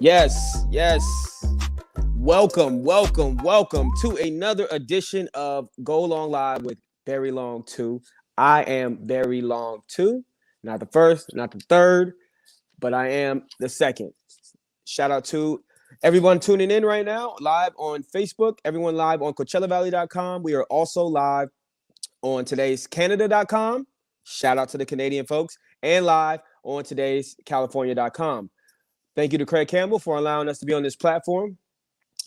Yes, yes. Welcome to another edition of Go Long Live with Very Long 2. I am Very Long 2. Not the first, not the third, but I am the second. Shout out to everyone tuning in right now, live on Facebook, everyone live on CoachellaValley.com. We are also live on today's Canada.com. Shout out to the Canadian folks, and live on today's California.com. Thank you to Craig Campbell for allowing us to be on this platform.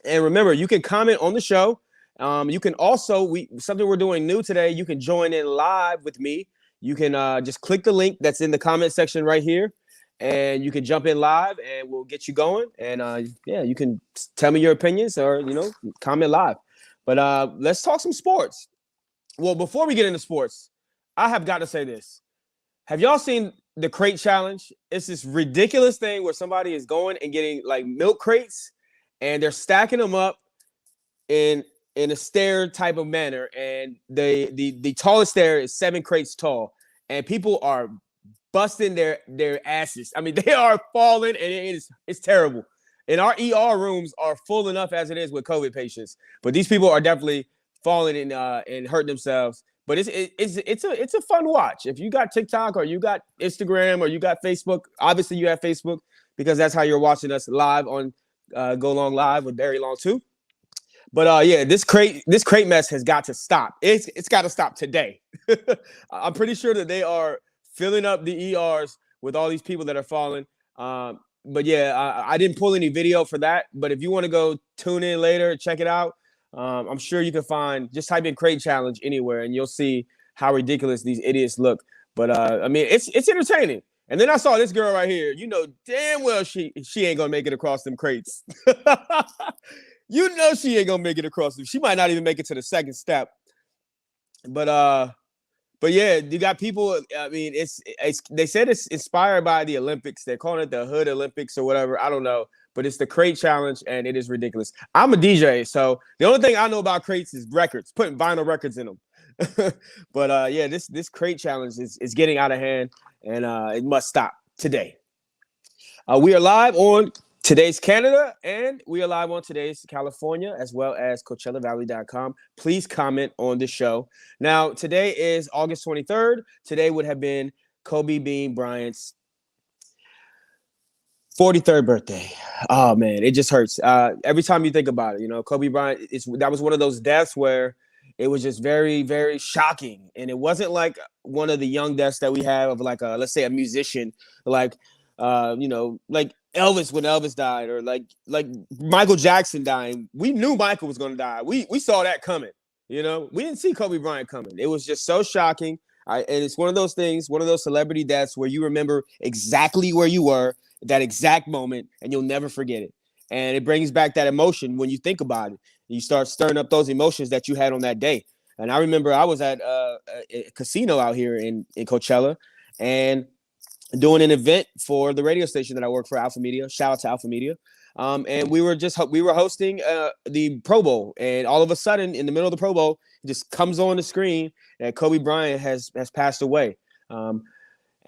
And remember, you can comment on the show. You can also something we're doing new today. You can join in live with me. You can just click the link that's in the comment section right here, and you can jump in live, and we'll get you going. And yeah, you can tell me your opinions or comment live. But let's talk some sports. Well, before we get into sports, I have got to say this. Have y'all seen the crate challenge? It's this ridiculous thing where somebody is going and getting like milk crates and they're stacking them up in a stair type of manner. And the tallest stair is 7 crates tall. And people are busting their asses. I mean, they are falling and it's terrible. And our ER rooms are full enough as it is with COVID patients. But these people are definitely falling and hurting themselves. But it's a fun watch. If you got TikTok or you got Instagram or you got Facebook, obviously you have Facebook because that's how you're watching us live on Go Long Live with Very Long 2. But yeah, this crate mess has got to stop. It's got to stop today. I'm pretty sure that they are filling up the ERs with all these people that are falling. But yeah, I didn't pull any video for that. But if you want to go tune in later, check it out. I'm sure you can just type in crate challenge anywhere and you'll see how ridiculous these idiots look. But I mean, it's entertaining. And then I saw this girl right here. You know damn well she ain't gonna make it across them crates. You know she ain't gonna make it across them. She might not even make it to the second step. But yeah, you got people. I mean, it's they said it's inspired by the Olympics. They're calling it the Hood Olympics or whatever. I don't know. But it's the crate challenge, and it is ridiculous. I'm a DJ, so the only thing I know about crates is records, putting vinyl records in them. But yeah, this crate challenge is getting out of hand, and it must stop today. We are live on today's Canada, and we are live on today's California, as well as CoachellaValley.com. Please comment on the show. Now, today is August 23rd. Today would have been Kobe Bean Bryant's 43rd birthday. Oh man, it just hurts. Every time you think about it, Kobe Bryant, that was one of those deaths where it was just very, very shocking. And it wasn't like one of the young deaths that we have of like let's say a musician, like like Elvis when Elvis died, or like Michael Jackson dying. We knew Michael was gonna die. We saw that coming. We didn't see Kobe Bryant coming. It was just so shocking. And it's one of those things, one of those celebrity deaths where you remember exactly where you were that exact moment, and you'll never forget it. And it brings back that emotion when you think about it. You start stirring up those emotions that you had on that day. And I remember I was at a casino out here in Coachella and doing an event for the radio station that I work for, Alpha Media. Shout out to Alpha Media. And we were hosting the Pro Bowl, and all of a sudden, in the middle of the Pro Bowl, it just comes on the screen that Kobe Bryant has passed away.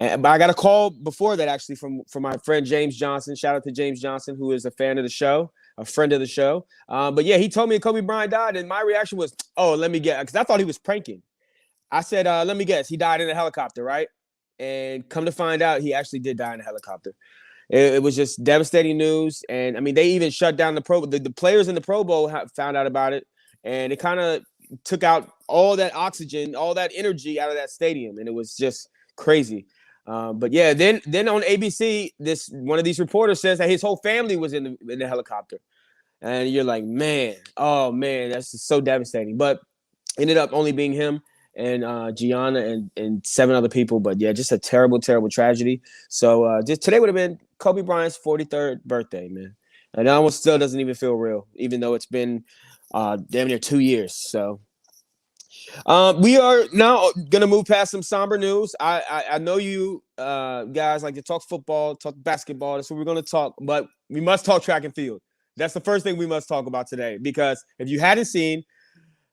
But I got a call before that actually from my friend James Johnson. Shout out to James Johnson, who is a fan of the show, a friend of the show. But yeah, he told me Kobe Bryant died, and my reaction was, "Oh, let me guess," because I thought he was pranking. I said, "Let me guess, he died in a helicopter, right?" And come to find out, he actually did die in a helicopter. It was just devastating news, and I mean, they even shut down the players in the Pro Bowl found out about it, and it kind of took out all that oxygen, all that energy out of that stadium, and it was just crazy. But yeah, then on ABC, one of these reporters says that his whole family was in the helicopter, and you're like, man, oh man, that's just so devastating. But ended up only being him and Gianna and 7 other people. But yeah, just a terrible, terrible tragedy. So just today would have been Kobe Bryant's 43rd birthday, man, and it almost still doesn't even feel real, even though it's been damn near 2 years. So. We are now going to move past some somber news. I know you guys like to talk football, talk basketball. That's what we're going to talk. But we must talk track and field. That's the first thing we must talk about today. Because if you hadn't seen,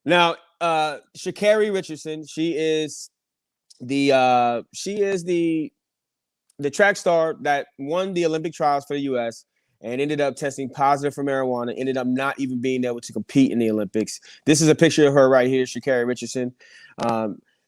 now Sha'Carri Richardson, she is the track star that won the Olympic trials for the U.S. and ended up testing positive for marijuana, ended up not even being able to compete in the Olympics. This is a picture of her right here, Sha'Carri Richardson.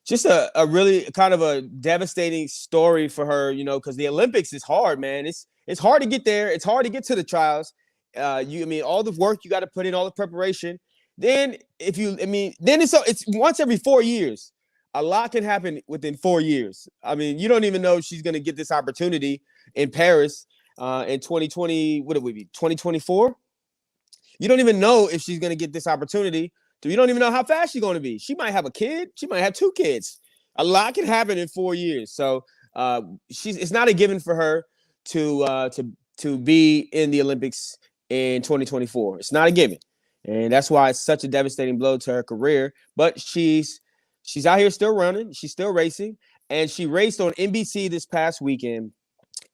Just a really kind of a devastating story for her, because the Olympics is hard, man. It's hard to get there. It's hard to get to the trials. All the work you got to put in, all the preparation. Then then it's once every 4 years. A lot can happen within 4 years. You don't even know if she's going to get this opportunity in Paris in 2020. What would it be? 2024? You don't even know if she's going to get this opportunity. You don't even know how fast she's going to be. She might have a kid. She might have 2 kids. A lot can happen in 4 years. So it's not a given for her to be in the Olympics in 2024. It's not a given. And that's why it's such a devastating blow to her career. But she's out here still running. She's still racing. And she raced on NBC this past weekend.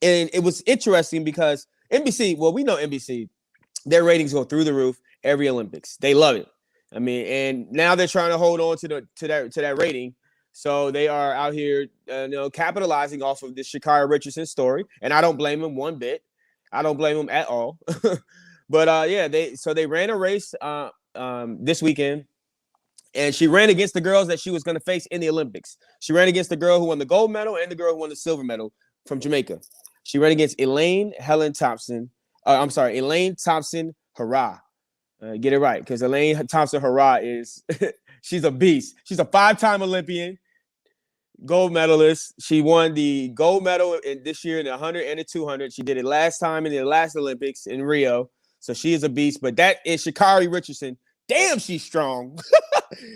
And it was interesting because NBC, well, we know NBC, their ratings go through the roof every Olympics. They love it. And now they're trying to hold on to that rating. So they are out here, capitalizing off of this Sha'Carri Richardson story. And I don't blame them one bit. I don't blame them at all. But they ran a race this weekend, and she ran against the girls that she was going to face in the Olympics. She ran against the girl who won the gold medal and the girl who won the silver medal from Jamaica. She ran against Elaine Thompson Herah. Get it right, because Elaine Thompson Herah she's a beast. She's a 5-time Olympian, gold medalist. She won the gold medal this year in the 100 and the 200. She did it last time in the last Olympics in Rio. So she is a beast. But that is Sha'Carri Richardson. Damn, she's strong.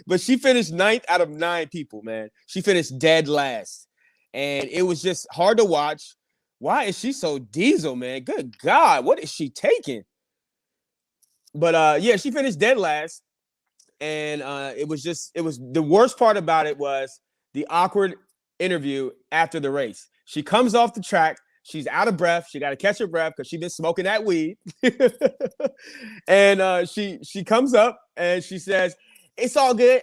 But she finished 9th out of 9 people, man. She finished dead last. And it was just hard to watch. Why is she so diesel, man? Good God, what is she taking? But she finished dead last. And it was the worst part about it was the awkward interview after the race. She comes off the track. She's out of breath. She got to catch her breath because she's been smoking that weed. And she comes up and she says, "It's all good."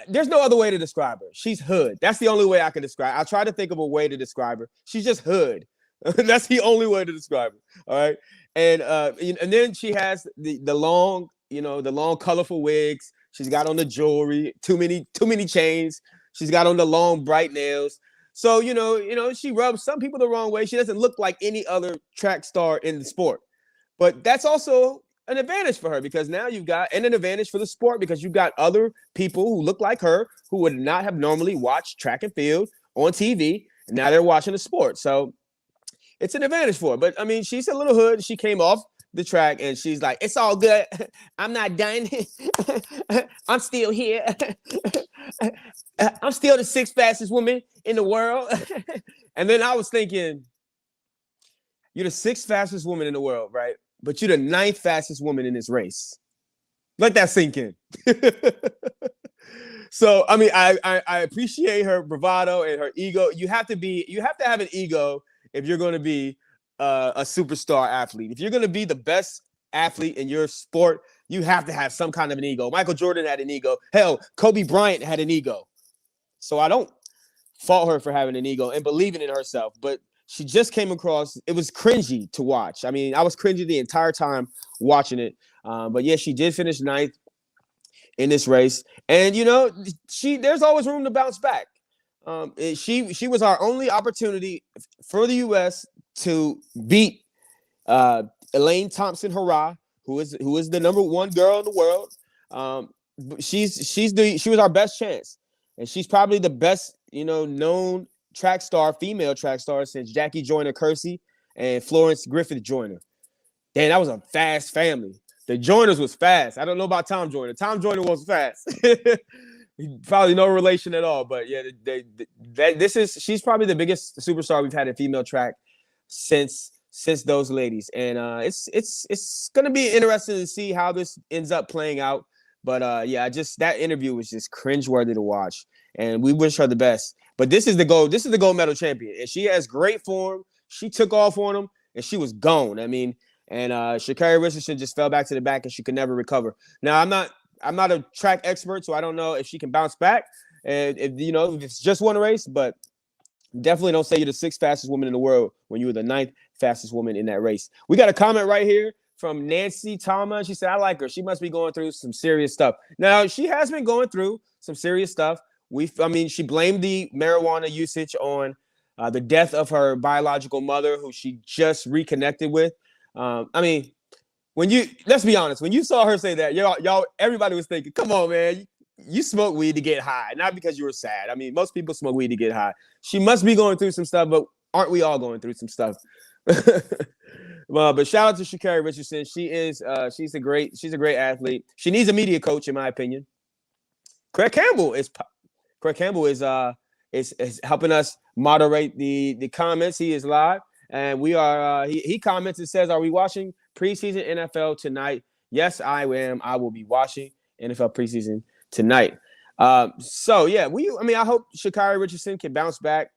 There's no other way to describe her. She's hood. That's the only way I can describe. I try to think of a way to describe her. She's just hood. That's the only way to describe her. All right. And then she has the long, the long colorful wigs. She's got on the jewelry, too many chains. She's got on the long bright nails. So, she rubs some people the wrong way. She doesn't look like any other track star in the sport. But that's also an advantage for her, because now you've got an advantage for the sport, because you've got other people who look like her who would not have normally watched track and field on TV. And now they're watching the sport. So it's an advantage for her. But she's a little hood. She came off the track and she's like, "It's all good. I'm not done. I'm still here. I'm still the 6th fastest woman in the world." And then I was thinking, you're the 6th fastest woman in the world, right? But you're the 9th fastest woman in this race. Let that sink in. So, I appreciate her bravado and her ego. You have to have an ego if you're going to be a superstar athlete. If you're going to be the best athlete in your sport, you have to have some kind of an ego. Michael Jordan had an ego. Hell, Kobe Bryant had an ego. So I don't fault her for having an ego and believing in herself. But she just came across, it was cringy to watch. I was cringy the entire time watching it. But yeah, she did finish 9th in this race. And, there's always room to bounce back. She was our only opportunity for the U.S. to beat Elaine Thompson Herah, who is the number 1 girl in the world. She was our best chance, and she's probably the best known female track star since Jackie Joyner-Kersee and Florence Griffith Joyner. Damn, that was a fast family. The Joyners was fast. I don't know about Tom Joyner. Tom Joyner was fast. Probably no relation at all, but yeah, she's probably the biggest superstar we've had in female track since those ladies, and it's gonna be interesting to see how this ends up playing out. But that interview was just cringeworthy to watch, and we wish her the best. But this is the gold medal champion, and she has great form. She took off on him, and she was gone. And Sha'Carri Richardson just fell back to the back, and she could never recover. Now I'm not a track expert, so I don't know if she can bounce back, and if it's just one race. But Definitely don't say you're the sixth fastest woman in the world when you were the ninth fastest woman in that race. We got a comment right here from Nancy Tallman. She said, I like her. She must be going through some serious stuff. Now, she has been going through some serious stuff. She blamed the marijuana usage on the death of her biological mother, who she just reconnected with. Let's be honest, when you saw her say that, y'all, everybody was thinking, come on, man, you smoke weed to get high, not because you were sad. I mean, most people smoke weed to get high. She must be going through some stuff, but aren't we all going through some stuff? Well, but shout out to Sha'Carri Richardson. She's a great athlete. She needs a media coach, in my opinion. Craig Campbell is helping us moderate the comments. He is live, and we are. He comments and says, "Are we watching preseason NFL tonight?" Yes, I am. I will be watching NFL preseason tonight. I hope Sha'Carri Richardson can bounce back.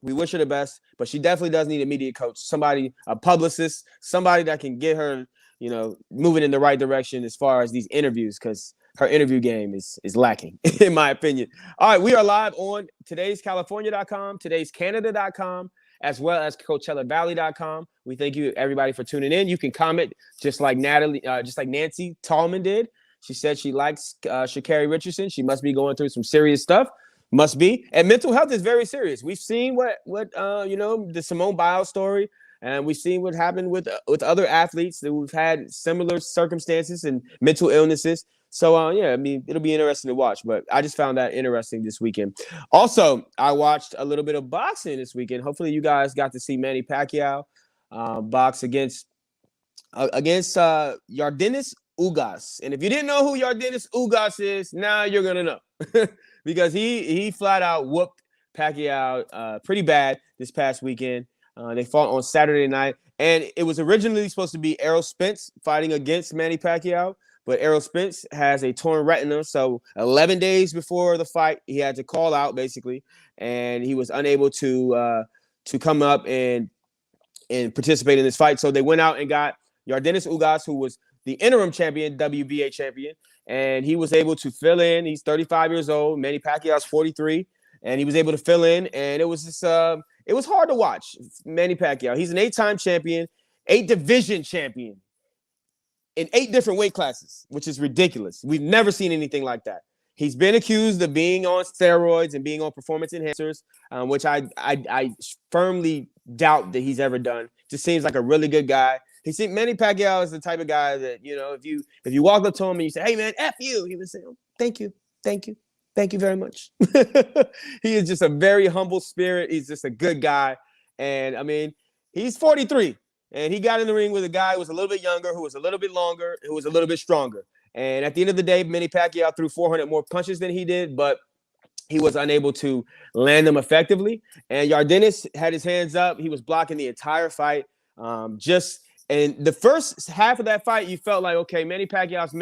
We wish her the best, but she definitely does need a media coach, somebody, a publicist, somebody that can get her, moving in the right direction as far as these interviews, because her interview game is lacking, in my opinion. All right, we are live on today'scalifornia.com, today'scanada.com, as well as CoachellaValley.com. We thank you, everybody, for tuning in. You can comment just like Nancy Tallman did. She said she likes Sha'Carri Richardson. She must be going through some serious stuff. Must be. And mental health is very serious. We've seen what the Simone Biles story, and we've seen what happened with other athletes that we've had similar circumstances and mental illnesses. So, it'll be interesting to watch. But I just found that interesting this weekend. Also, I watched a little bit of boxing this weekend. Hopefully, you guys got to see Manny Pacquiao box against Yordenis Ugas. And if you didn't know who Yordenis Ugas is, now you're going to know. Because he flat out whooped Pacquiao pretty bad this past weekend. They fought on Saturday night. And it was originally supposed to be Errol Spence fighting against Manny Pacquiao. But Errol Spence has a torn retina. So 11 days before the fight, he had to call out, basically. And he was unable to come up and participate in this fight. So they went out and got Yordenis Ugas, who was the interim champion, WBA champion. And he was able to fill in. He's 35 years old. Manny Pacquiao's 43. And he was able to fill in. And it was just it was hard to watch Manny Pacquiao. He's an 8-time champion, 8-division champion in 8 different weight classes, which is ridiculous. We've never seen anything like that. He's been accused of being on steroids and being on performance enhancers, which I firmly doubt that he's ever done. Just seems like a really good guy. Manny Pacquiao is the type of guy that, if you walk up to him and you say, hey, man, F you, he would say, oh, thank you very much. He is just a very humble spirit. He's just a good guy. And, he's 43, and he got in the ring with a guy who was a little bit younger, who was a little bit longer, who was a little bit stronger. And at the end of the day, Manny Pacquiao threw 400 more punches than he did, but he was unable to land them effectively. And Yordenis had his hands up. He was blocking the entire fight. And the first half of that fight, you felt like, okay, Manny Pacquiao's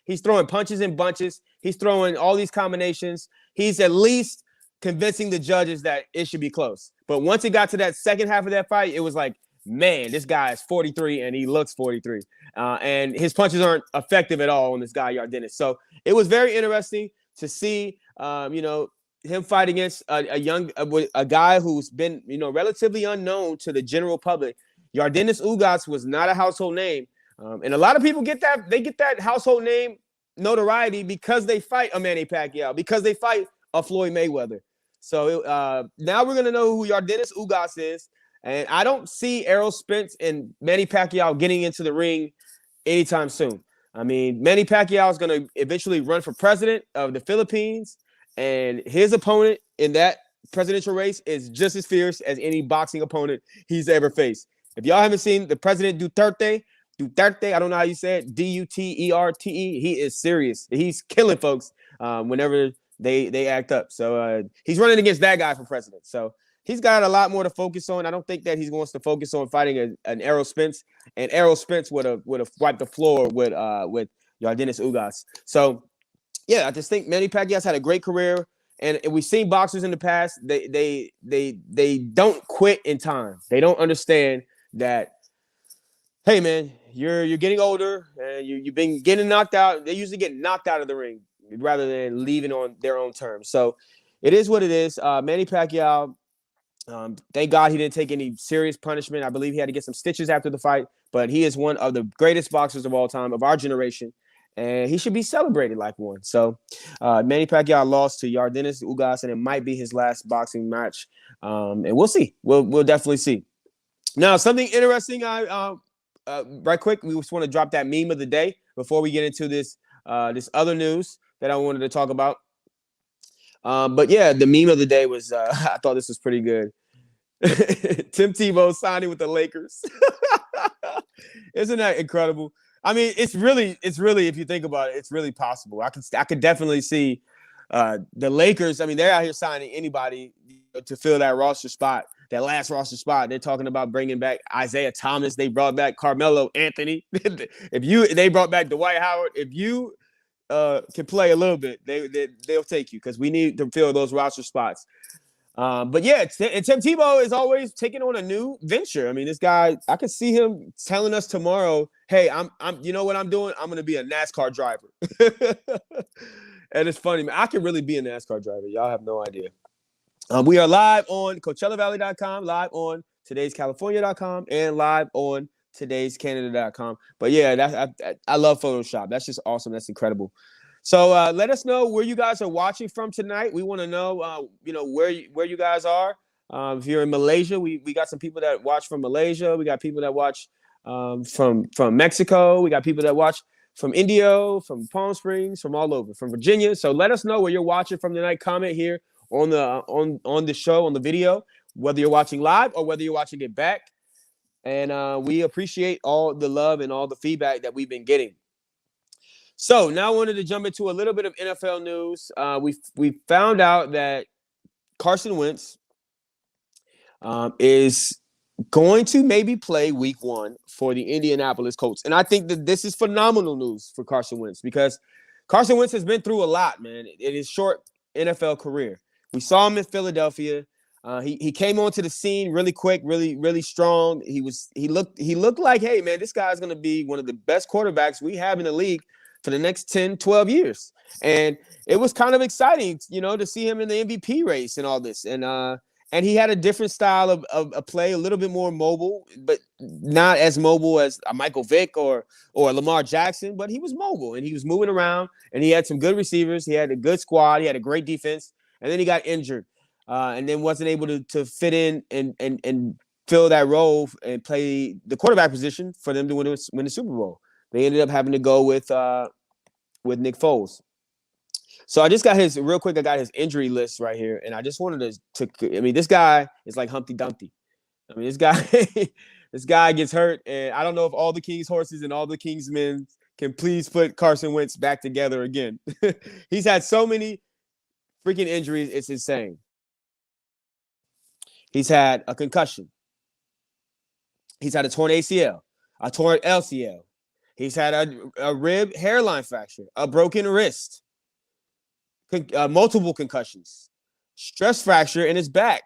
he's throwing punches in bunches. He's throwing all these combinations. He's at least convincing the judges that it should be close. But once it got to that second half of that fight, it was like, man, this guy is 43 and he looks 43. And his punches aren't effective at all on this guy, Yordenis. So it was very interesting to see, him fight against a guy who's been, relatively unknown to the general public. Yordenis Ugas was not a household name. And a lot of people get that household name notoriety because they fight a Manny Pacquiao, because they fight a Floyd Mayweather. So now we're going to know who Yordenis Ugas is. And I don't see Errol Spence and Manny Pacquiao getting into the ring anytime soon. Manny Pacquiao is going to eventually run for president of the Philippines. And his opponent in that presidential race is just as fierce as any boxing opponent he's ever faced. If y'all haven't seen the President Duterte, I don't know how you say it, Duterte, he is serious. He's killing folks whenever they act up. So he's running against that guy for president. So he's got a lot more to focus on. I don't think that he wants to focus on fighting an Errol Spence. And Errol Spence would have wiped the floor with Yordenis Ugas. So, yeah, I just think Manny Pacquiao's had a great career. And we've seen boxers in the past, they don't quit in time. They don't understand that, hey, man, you're getting older and you've been getting knocked out. They usually get knocked out of the ring rather than leaving on their own terms. So it is what it is. Manny Pacquiao Thank God he didn't take any serious punishment. I believe he had to get some stitches after the fight, but he is one of the greatest boxers of all time, of our generation, and he should be celebrated like one. So, Manny Pacquiao lost to Yordenis Ugas, and it might be his last boxing match. And we'll see. We'll definitely see. Now, something interesting. Right quick, we just want to drop that meme of the day before we get into this other news that I wanted to talk about. But yeah, the meme of the day was I thought this was pretty good. Tim Tebow signing with the Lakers. Isn't that incredible? I mean, it's really, if you think about it, it's really possible. I could definitely see the Lakers. I mean, they're out here signing anybody to fill that roster spot, that last roster spot. They're talking about bringing back Isaiah Thomas. They brought back Carmelo Anthony. They brought back Dwight Howard. If you can play a little bit, they'll take you, because we need to fill those roster spots. But yeah, and Tim Tebow is always taking on a new venture. I mean, this guy, I could see him telling us tomorrow, "Hey, I'm, you know what I'm doing? I'm going to be a NASCAR driver." And it's funny, man. I could really be a NASCAR driver. Y'all have no idea. We are live on CoachellaValley.com, live on today'scalifornia.com, and live on today'scanada.com. But yeah, I love Photoshop. That's just awesome. That's incredible. So let us know where you guys are watching from tonight. We want to know, where you guys are. If you're in Malaysia, we got some people that watch from Malaysia. We got people that watch from Mexico. We got people that watch from Indio, from Palm Springs, from all over, from Virginia. So let us know where you're watching from tonight. Comment here on the show, on the video, whether you're watching live or whether you're watching it back. And we appreciate all the love and all the feedback that we've been getting. So now I wanted to jump into a little bit of NFL news. We found out that Carson Wentz is going to maybe play week 1 for the Indianapolis Colts. And I think that this is phenomenal news for Carson Wentz, because Carson Wentz has been through a lot, man, in his short NFL career. We saw him in Philadelphia. He came onto the scene really quick, really, really strong. He looked like, hey, man, this guy's going to be one of the best quarterbacks we have in the league for the next 10, 12 years. And it was kind of exciting, to see him in the MVP race and all this. And he had a different style of play, a little bit more mobile, but not as mobile as a Michael Vick or Lamar Jackson, but he was mobile and he was moving around, and he had some good receivers. He had a good squad. He had a great defense, and then he got injured and then wasn't able to fit in and fill that role and play the quarterback position for them to win the Super Bowl. They ended up having to go with Nick Foles. So I just got his injury list right here, and I just wanted to I mean, this guy is like Humpty Dumpty. I mean, this guy gets hurt, and I don't know if all the King's horses and all the King's men can please put Carson Wentz back together again. He's had so many freaking injuries, it's insane. He's had a concussion. He's had a torn ACL, a torn LCL. He's had a rib hairline fracture, a broken wrist, multiple concussions, stress fracture in his back.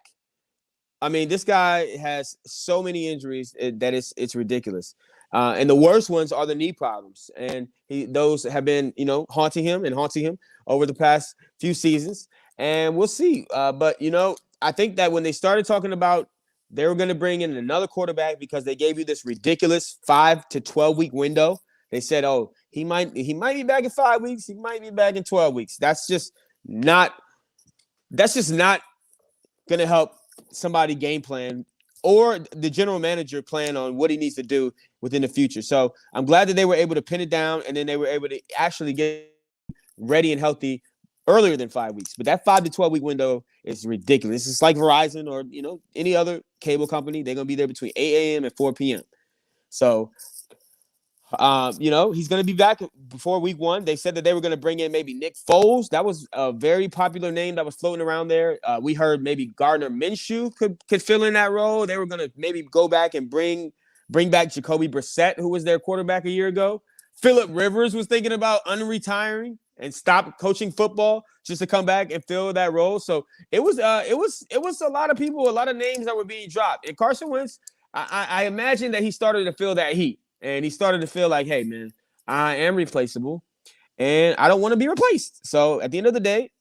I mean, this guy has so many injuries that it's ridiculous. And the worst ones are the knee problems. And those have been, haunting him over the past few seasons. And we'll see. But, I think that when they started talking about they were going to bring in another quarterback because they gave you this ridiculous 5 to 12 week window. They said, "Oh, he might be back in 5 weeks. He might be back in 12 weeks." That's just not going to help somebody game plan or the general manager plan on what he needs to do within the future. So I'm glad that they were able to pin it down, and then they were able to actually get ready and healthy earlier than 5 weeks. But that 5 to 12 week window is ridiculous. It's like Verizon or, any other cable company. They're going to be there between 8 a.m. and 4 p.m. So, he's going to be back before week 1. They said that they were going to bring in maybe Nick Foles. That was a very popular name that was floating around there. We heard maybe Gardner Minshew could fill in that role. They were going to maybe go back and bring back Jacoby Brissett, who was their quarterback a year ago. Phillip Rivers was thinking about unretiring and stop coaching football just to come back and fill that role. So it was a lot of people, a lot of names that were being dropped. And Carson Wentz, I imagine that he started to feel that heat, and he started to feel like, hey, man, I am replaceable, and I don't want to be replaced. So at the end of the day,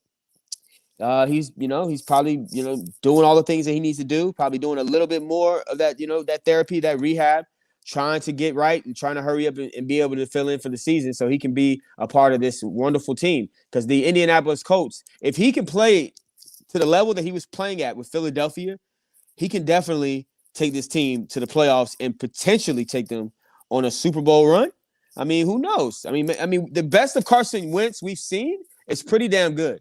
He's probably, doing all the things that he needs to do, probably doing a little bit more of that, that therapy, that rehab, trying to get right and trying to hurry up and be able to fill in for the season so he can be a part of this wonderful team. Because the Indianapolis Colts, if he can play to the level that he was playing at with Philadelphia, he can definitely take this team to the playoffs and potentially take them on a Super Bowl run. I mean, who knows? I mean, the best of Carson Wentz we've seen is pretty damn good.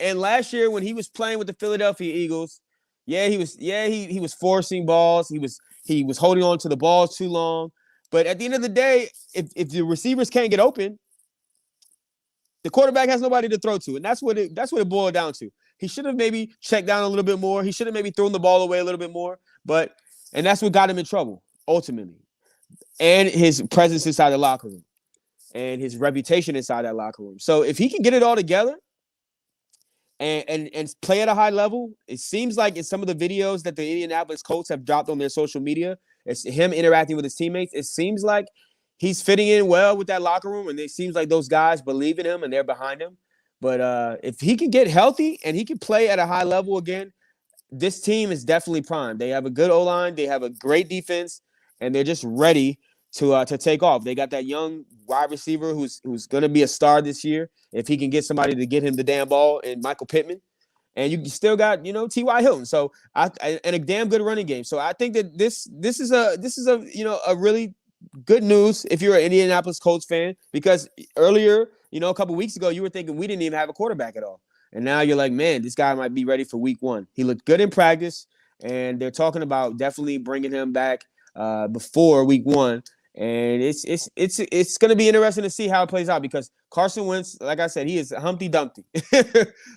And last year when he was playing with the Philadelphia Eagles, he was forcing balls. He was holding on to the balls too long. But at the end of the day, if the receivers can't get open, the quarterback has nobody to throw to, and that's what it boiled down to. He should have maybe checked down a little bit more. He should have maybe thrown the ball away a little bit more. And that's what got him in trouble ultimately. And his presence inside the locker room and his reputation inside that locker room. So if he can get it all together and play at a high level, it seems like in some of the videos that the Indianapolis Colts have dropped on their social media, it's him interacting with his teammates. It seems like he's fitting in well with that locker room, and it seems like those guys believe in him and they're behind him. But if he can get healthy and he can play at a high level again, this team is definitely primed. They have a good O-line, they have a great defense, and they're just ready to take off. They got that young wide receiver who's going to be a star this year if he can get somebody to get him the damn ball, and Michael Pittman. And you still got T.Y. Hilton. So and a damn good running game. So I think that this is a really good news if you're an Indianapolis Colts fan, because earlier, a couple weeks ago, you were thinking we didn't even have a quarterback at all. And now you're like, man, this guy might be ready for week one. He looked good in practice, and they're talking about definitely bringing him back before week one. And it's going to be interesting to see how it plays out, because Carson Wentz, like I said, he is Humpty Dumpty.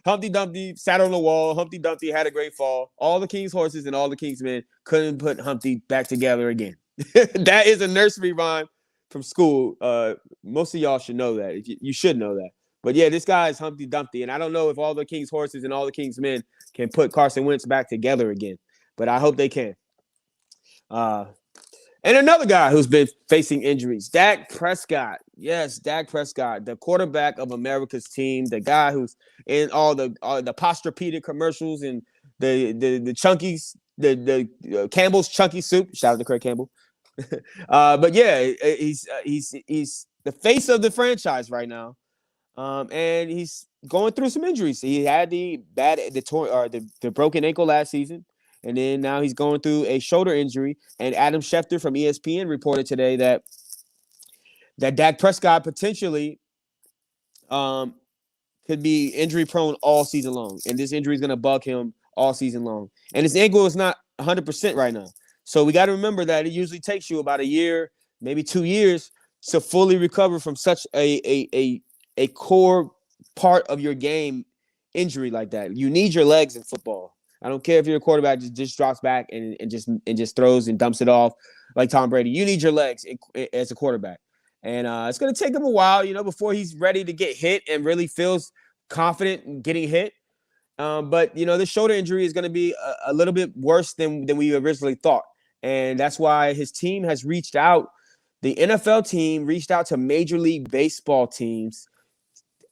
Humpty Dumpty sat on the wall. Humpty Dumpty had a great fall. All the king's horses and all the king's men couldn't put Humpty back together again. That is a nursery rhyme from school. Most of y'all should know that. You should know that. But yeah, this guy is Humpty Dumpty, and I don't know if all the king's horses and all the king's men can put Carson Wentz back together again, but I hope they can. And another guy who's been facing injuries, Dak Prescott. Yes, Dak Prescott, the quarterback of America's team, the guy who's in all the Posturepedic commercials and the Chunkies, the Campbell's Chunky Soup. Shout out to Craig Campbell. But yeah, he's the face of the franchise right now, and he's going through some injuries. He had the broken ankle last season. And then now he's going through a shoulder injury. And Adam Schefter from ESPN reported today that Dak Prescott potentially could be injury prone all season long. And this injury is going to bug him all season long. And his ankle is not 100% right now. So we got to remember that it usually takes you about a year, maybe 2 years to fully recover from such a core part of your game injury like that. You need your legs in football. I don't care if you're a quarterback just drops back and just throws and dumps it off like Tom Brady. You need your legs as a quarterback, and it's going to take him a while, before he's ready to get hit and really feels confident in getting hit. But this shoulder injury is going to be a little bit worse than we originally thought, and that's why his team has reached out. The NFL team reached out to Major League Baseball teams,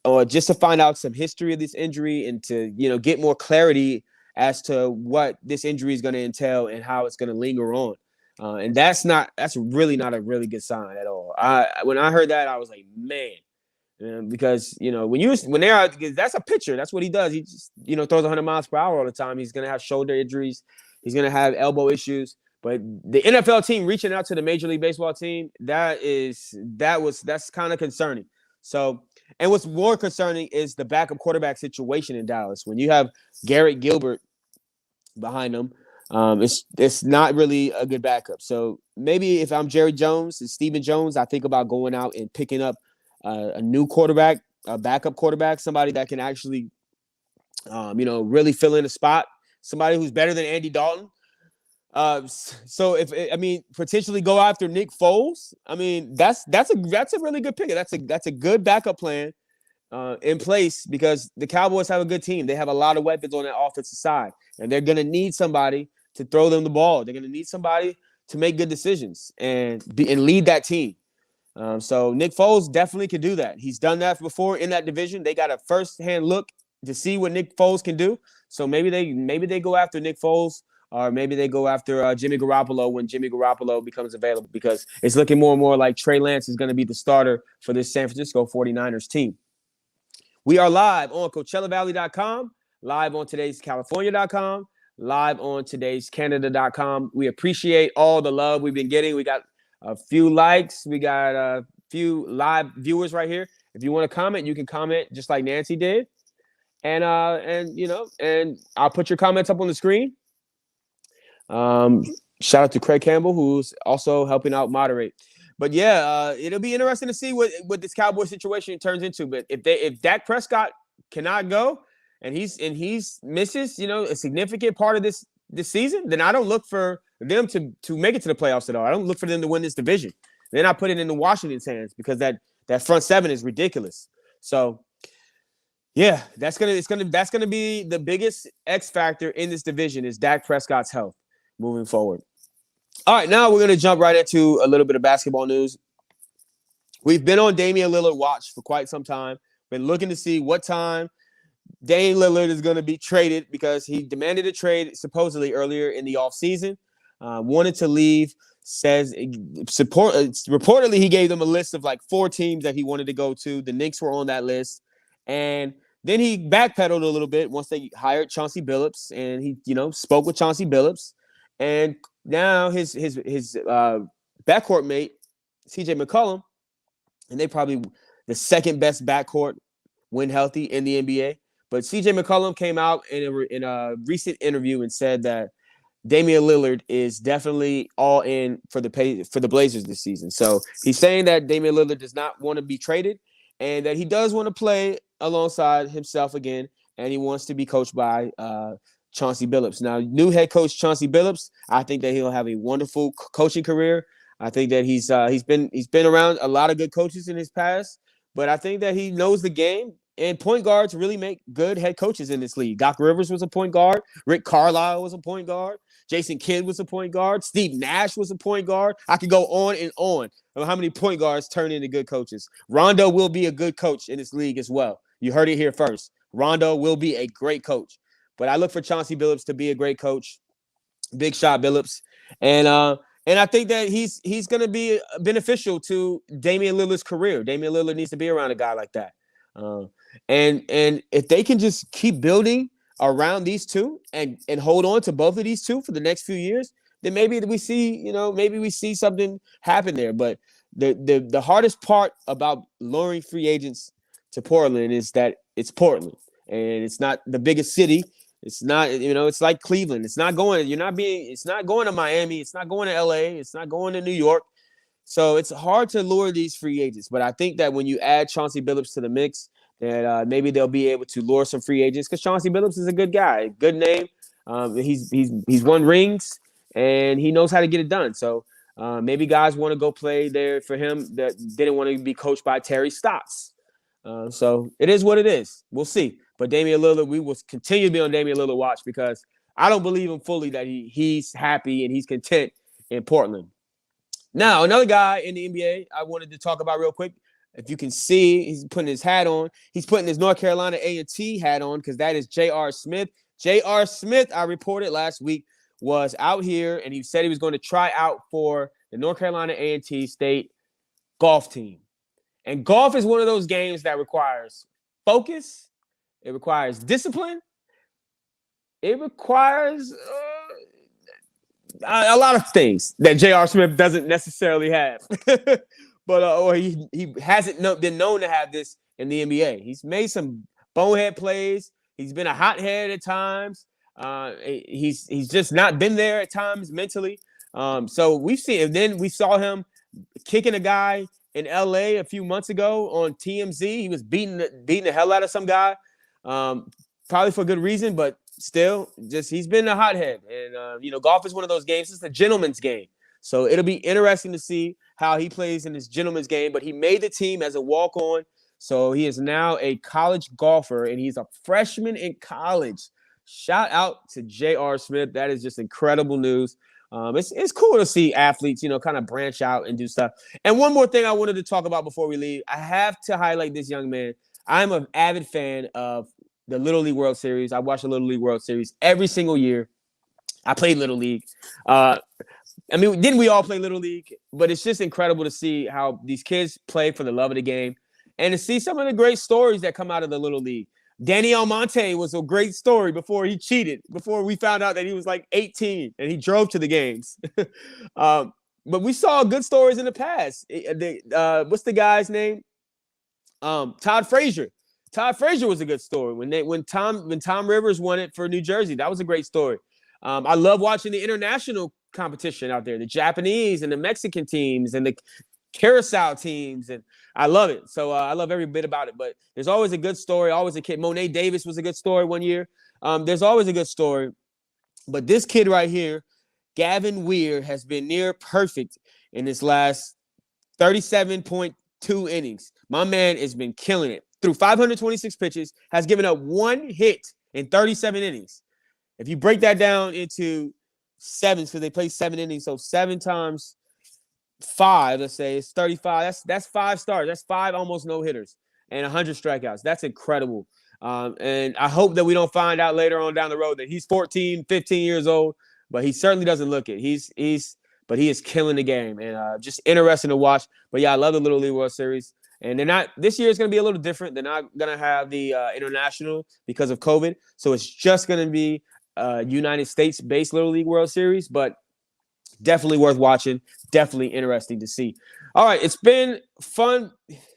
or just to find out some history of this injury and to get more clarity as to what this injury is going to entail and how it's going to linger on. And that's really not a really good sign at all. When I heard that, I was like, man, because, that's a pitcher. That's what he does. He just, throws 100 miles per hour all the time. He's going to have shoulder injuries. He's going to have elbow issues. But the NFL team reaching out to the Major League Baseball team, that's kind of concerning. So, and what's more concerning is the backup quarterback situation in Dallas. When you have Garrett Gilbert behind them, it's not really a good backup. So maybe if I'm Jerry Jones and Stephen Jones, I think about going out and picking up a new quarterback, a backup quarterback, somebody that can actually, really fill in a spot, somebody who's better than Andy Dalton. So potentially go after Nick Foles. I mean, that's a really good pick. That's a good backup plan in place, because the Cowboys have a good team. They have a lot of weapons on that offensive side, and they're going to need somebody to throw them the ball. They're going to need somebody to make good decisions and lead that team. So Nick Foles definitely can do that. He's done that before in that division. They got a first-hand look to see what Nick Foles can do. So maybe they go after Nick Foles, or maybe they go after Jimmy Garoppolo when Jimmy Garoppolo becomes available, because it's looking more and more like Trey Lance is going to be the starter for this San Francisco 49ers team. We are live on CoachellaValley.com, live on today's California.com, live on today's Canada.com. We appreciate all the love we've been getting. We got a few likes. We got a few live viewers right here. If you want to comment, you can comment just like Nancy did. And I'll put your comments up on the screen. Shout out to Craig Campbell, who's also helping out moderate. But yeah, it'll be interesting to see what this Cowboy situation turns into. But if Dak Prescott cannot go and he's misses, a significant part of this season, then I don't look for them to make it to the playoffs at all. I don't look for them to win this division. Then I put it into Washington's hands, because that front seven is ridiculous. So yeah, that's gonna be the biggest X factor in this division, is Dak Prescott's health moving forward. All right, now we're gonna jump right into a little bit of basketball news. We've been on Damian Lillard watch for quite some time. Been looking to see what time Damian Lillard is going to be traded, because he demanded a trade supposedly earlier in the offseason. Wanted to leave. Reportedly he gave them a list of like 4 teams that he wanted to go to. The Knicks were on that list, and then he backpedaled a little bit once they hired Chauncey Billups, and he spoke with Chauncey Billups, and now his backcourt mate CJ McCollum, and they probably the second best backcourt when healthy in the NBA. But CJ McCollum came out in a recent interview and said that Damian Lillard is definitely all in for the Blazers this season. So he's saying that Damian Lillard does not want to be traded, and that he does want to play alongside himself again, and he wants to be coached by Chauncey Billups. Now, new head coach Chauncey Billups, I think that he'll have a wonderful coaching career. I think that he's been around a lot of good coaches in his past, but I think that he knows the game. And point guards really make good head coaches in this league. Doc Rivers was a point guard. Rick Carlisle was a point guard. Jason Kidd was a point guard. Steve Nash was a point guard. I could go on and on about how many point guards turn into good coaches. Rondo will be a good coach in this league as well. You heard it here first. Rondo will be a great coach. But I look for Chauncey Billups to be a great coach. Big shot Billups. And I think that he's going to be beneficial to Damian Lillard's career. Damian Lillard needs to be around a guy like that. And if they can just keep building around these two and hold on to both of these two for the next few years, then maybe we see something happen there. But the hardest part about luring free agents to Portland is that it's Portland, and it's not the biggest city. It's not, it's like Cleveland. It's not going to Miami. It's not going to LA. It's not going to New York. So it's hard to lure these free agents. But I think that when you add Chauncey Billups to the mix, that maybe they'll be able to lure some free agents, because Chauncey Billups is a good guy, good name. He's won rings, and he knows how to get it done. So maybe guys want to go play there for him that didn't want to be coached by Terry Stotts. So it is what it is. We'll see. But Damian Lillard, we will continue to be on Damian Lillard watch, because I don't believe him fully that he's happy and he's content in Portland. Now, another guy in the NBA I wanted to talk about real quick. If you can see, he's putting his hat on. He's putting his North Carolina A&T hat on, because that is J.R. Smith. J.R. Smith, I reported last week, was out here, and he said he was going to try out for the North Carolina A&T State golf team. And golf is one of those games that requires focus. It requires discipline. It requires a lot of things that J.R. Smith doesn't necessarily have. But or he hasn't been known to have this in the NBA. He's made some bonehead plays. He's been a hothead at times. He's just not been there at times mentally. So we've seen, and then we saw him kicking a guy in LA a few months ago on TMZ. He was beating the hell out of some guy, probably for good reason, but still, just he's been a hothead. And golf is one of those games. It's a gentleman's game. So it'll be interesting to see how he plays in this gentleman's game. But he made the team as a walk-on. So he is now a college golfer, and he's a freshman in college. Shout out to J.R. Smith. That is just incredible news. It's cool to see athletes, kind of branch out and do stuff. And one more thing I wanted to talk about before we leave. I have to highlight this young man. I'm an avid fan of the Little League World Series. I watch the Little League World Series every single year. I played Little League. I mean, didn't we all play Little League? But it's just incredible to see how these kids play for the love of the game and to see some of the great stories that come out of the Little League. Danny Almonte was a great story before he cheated, before we found out that he was like 18 and he drove to the games. But we saw good stories in the past. What's the guy's name? Todd Frazier. Todd Frazier was a good story. When Tom Rivers won it for New Jersey, that was a great story. I love watching the international competition out there, the Japanese and the Mexican teams and the Curacao teams, and I love it. So I love every bit about it. But there's always a good story, always a kid. Monet Davis was a good story one year. There's always a good story. But this kid right here, Gavin Weir, has been near perfect in his last 37.2 innings. My man has been killing it. Through 526 pitches, has given up 1 hit in 37 innings. If you break that down into sevens, because they play 7 innings, so 7 times 5, let's say it's 35. That's 5 starts. That's 5 almost no hitters and 100 strikeouts. That's incredible. And I hope that we don't find out later on down the road that he's 14, 15 years old, but he certainly doesn't look it. But he is killing the game and just interesting to watch. But yeah, I love the Little League World Series. And this year is going to be a little different. They're not going to have the international because of COVID. So it's just going to be United States-based Little League World Series, but definitely worth watching. Definitely interesting to see. All right, it's been fun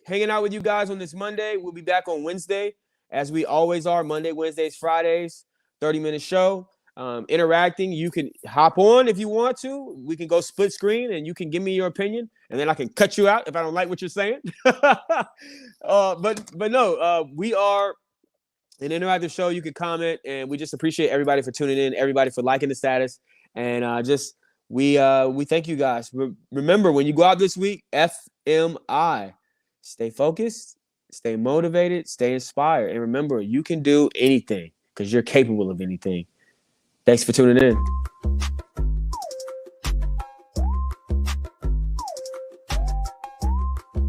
hanging out with you guys on this Monday. We'll be back on Wednesday, as we always are. Monday, Wednesdays, Fridays, 30-minute show. Interacting. You can hop on if you want to. We can go split screen, and you can give me your opinion, and then I can cut you out if I don't like what you're saying. But no, we are an interactive show. You can comment, and we just appreciate everybody for tuning in, everybody for liking the status, and we thank you guys. Remember, when you go out this week, FMI, stay focused, stay motivated, stay inspired, and remember, you can do anything because you're capable of anything. Thanks for tuning in.